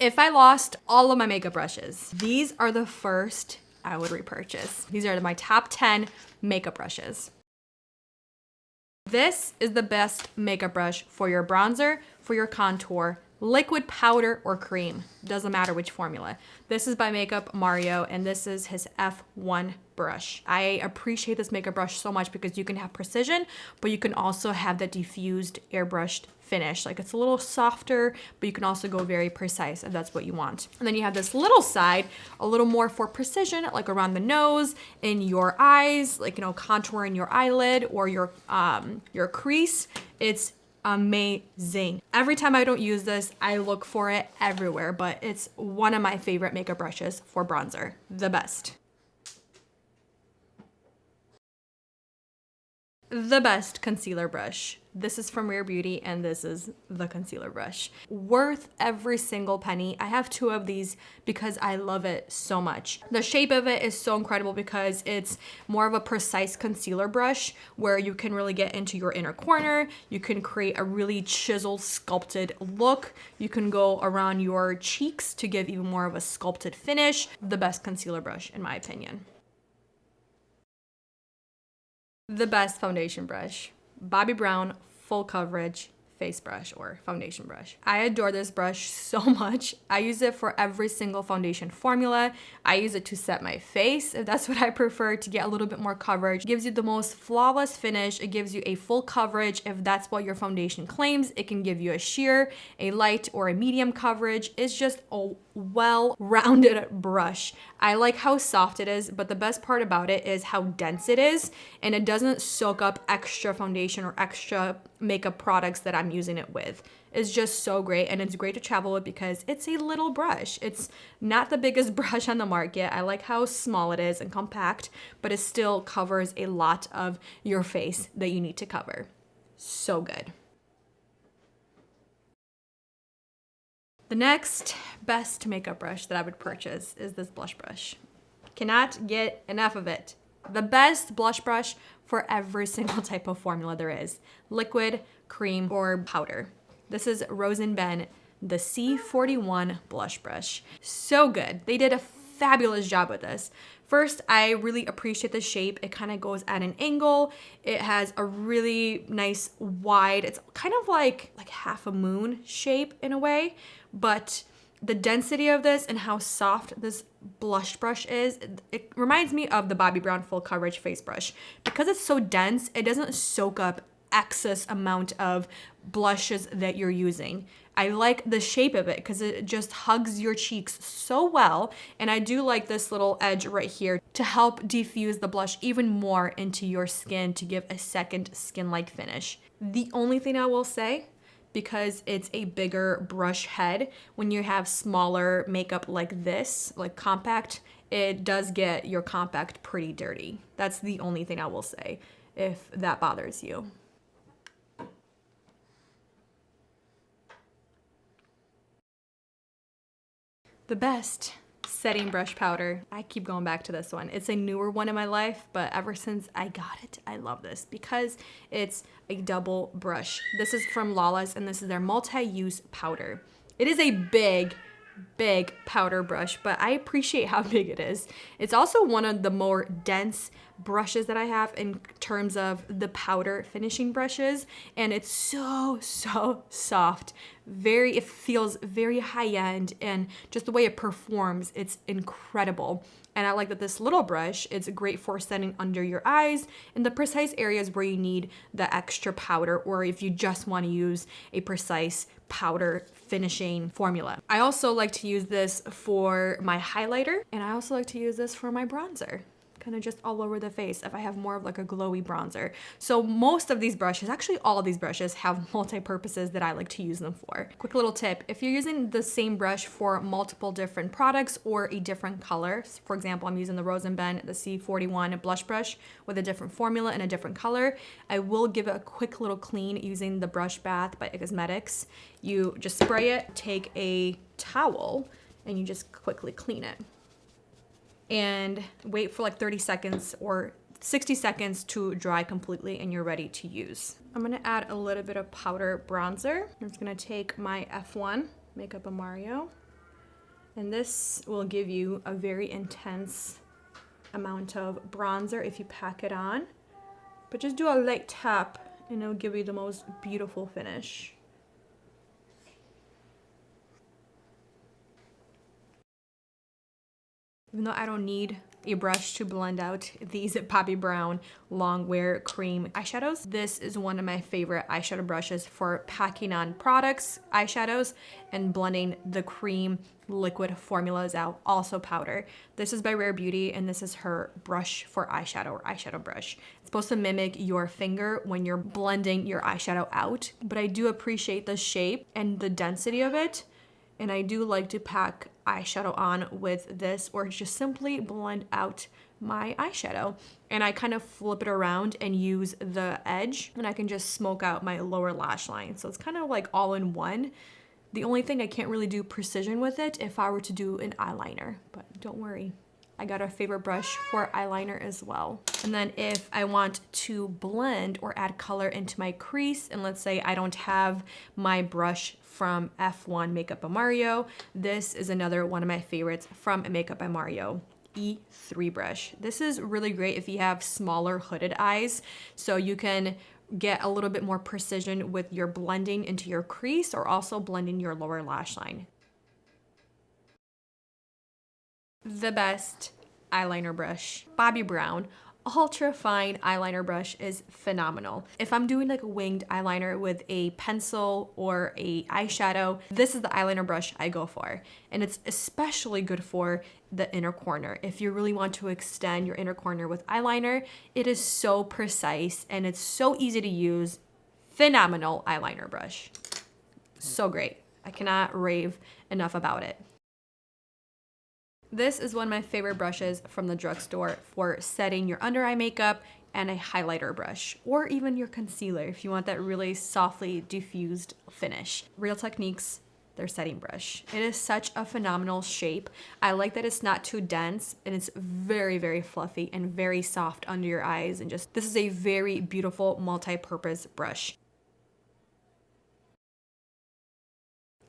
If I lost all of my makeup brushes, these are the first I would repurchase. These are my top 10 makeup brushes. This is the best makeup brush for your bronzer, for your contour, liquid, powder, or cream. Doesn't matter which formula. This is by Makeup Mario, and this is his F1 brush. I appreciate this makeup brush so much because you can have precision, but you can also have that diffused airbrushed finish. Like, it's a little softer, but you can also go very precise if that's what you want. And then you have this little side, a little more for precision, like around the nose, in your eyes, like, you know, contouring your eyelid or your crease. It's amazing. Every time I don't use this, I look for it everywhere, but it's one of my favorite makeup brushes for bronzer. The best. The best concealer brush. This is from Rare Beauty, and this is the concealer brush. Worth every single penny. I have 2 of these because I love it so much. The shape of it is so incredible because it's more of a precise concealer brush where you can really get into your inner corner. You can create a really chiseled, sculpted look. You can go around your cheeks to give even more of a sculpted finish. The best concealer brush, in my opinion. The best foundation brush, Bobbi Brown Full Coverage Face Brush or Foundation Brush. I adore this brush so much. I use it for every single foundation formula. I use it to set my face, if that's what I prefer, to get a little bit more coverage. It gives you the most flawless finish. It gives you a full coverage if that's what your foundation claims. It can give you a sheer, a light, or a medium coverage. It's just a well-rounded brush. I like how soft it is, but the best part about it is how dense it is, and it doesn't soak up extra foundation or extra makeup products that I'm using it with. It's just so great, and it's great to travel with because it's a little brush. It's not the biggest brush on the market. I like how small it is and compact, but it still covers a lot of your face that you need to cover. So good. The next best makeup brush that I would purchase is this blush brush. Cannot get enough of it. The best blush brush for every single type of formula there is. Liquid, cream, or powder. This is Rose & Ben, the C41 blush brush. So good. They did a fabulous job with this. First, I really appreciate the shape. It kind of goes at an angle. It has a really nice wide, it's kind of like half a moon shape in a way, but the density of this and how soft this blush brush is, it reminds me of the Bobbi Brown Full Coverage Face Brush. Because it's so dense, it doesn't soak up excess amount of blushes that you're using. I like the shape of it because it just hugs your cheeks so well. And I do like this little edge right here to help diffuse the blush even more into your skin to give a second skin-like finish. The only thing I will say, because it's a bigger brush head, when you have smaller makeup like this, like compact, it does get your compact pretty dirty. That's the only thing I will say, if that bothers you. The best setting brush powder. I keep going back to this one. It's a newer one in my life, but ever since I got it, I love this because it's a double brush. This is from Lala's, and this is their multi-use powder. It is a big powder brush, but I appreciate how big it is. It's also one of the more dense brushes that I have in terms of the powder finishing brushes, and it's so soft. It feels very high-end, and just the way it performs, it's incredible. And I like that this little brush, it's great for setting under your eyes in the precise areas where you need the extra powder, or if you just want to use a precise powder finishing formula. I also like to use this for my highlighter, and I also like to use this for my bronzer. Kind of just all over the face if I have more of like a glowy bronzer. So most of these brushes, actually all of these brushes, have multi-purposes that I like to use them for. Quick little tip, if you're using the same brush for multiple different products or a different color, for example, I'm using the Rose & Ben, the C41 blush brush with a different formula and a different color, I will give it a quick little clean using the Brush Bath by Cosmetics. You just spray it, take a towel, and you just quickly clean it. And wait for like 30 seconds or 60 seconds to dry completely, and you're ready to use. I'm gonna add a little bit of powder bronzer. I'm just gonna take my F1 Makeup by Mario, And this will give you a very intense amount of bronzer if you pack it on. But just do a light tap and it'll give you the most beautiful finish. Even though I don't need a brush to blend out these Poppy Brown Long Wear Cream eyeshadows, this is one of my favorite eyeshadow brushes for packing on products, eyeshadows, and blending the cream liquid formulas out, also powder. This is by Rare Beauty, and this is her brush for eyeshadow, or eyeshadow brush. It's supposed to mimic your finger when you're blending your eyeshadow out, but I do appreciate the shape and the density of it. And I do like to pack eyeshadow on with this, or just simply blend out my eyeshadow. And I kind of flip it around and use the edge, and I can just smoke out my lower lash line. So it's kind of like all in one. The only thing I can't really do precision with it if I were to do an eyeliner, but don't worry. I got a favorite brush for eyeliner as well. And then if I want to blend or add color into my crease, and let's say I don't have my brush from F1 Makeup by Mario, this is another one of my favorites from Makeup by Mario, E3 brush. This is really great if you have smaller hooded eyes, so you can get a little bit more precision with your blending into your crease or also blending your lower lash line. The best eyeliner brush, Bobbi Brown ultra fine eyeliner brush, is phenomenal. If I'm doing like a winged eyeliner with a pencil or a eyeshadow, this is the eyeliner brush I go for. And it's especially good for the inner corner. If you really want to extend your inner corner with eyeliner, it is so precise and it's so easy to use. Phenomenal eyeliner brush. So great. I cannot rave enough about it. This is one of my favorite brushes from the drugstore for setting your under eye makeup, and a highlighter brush, or even your concealer if you want that really softly diffused finish. Real Techniques, their setting brush. It is such a phenomenal shape. I like that it's not too dense, and it's very, very fluffy and very soft under your eyes, and just, this is a very beautiful multi-purpose brush.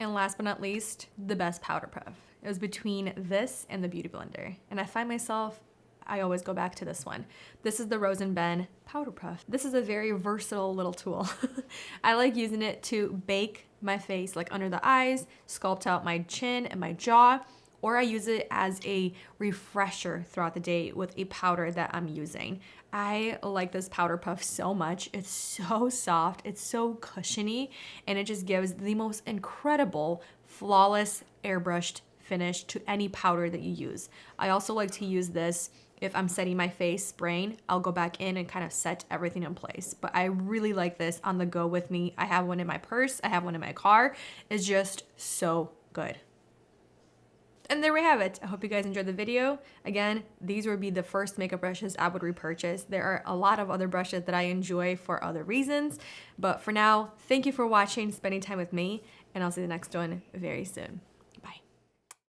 And last but not least, the best powder puff. It was between this and the Beauty Blender. And I find myself, I always go back to this one. This is the Rose and Ben Powder Puff. This is a very versatile little tool. I like using it to bake my face, like under the eyes, sculpt out my chin and my jaw, or I use it as a refresher throughout the day with a powder that I'm using. I like this powder puff so much. It's so soft, it's so cushiony, and it just gives the most incredible, flawless, airbrushed finish to any powder that you use. I also like to use this if I'm setting my face, spraying. I'll go back in and kind of set everything in place. But I really like this on the go with me. I have one in my purse, I have one in my car. It's just so good. And there we have it. I hope you guys enjoyed the video. Again, these would be the first makeup brushes I would repurchase. There are a lot of other brushes that I enjoy for other reasons. But for now, thank you for watching, spending time with me, and I'll see the next one very soon.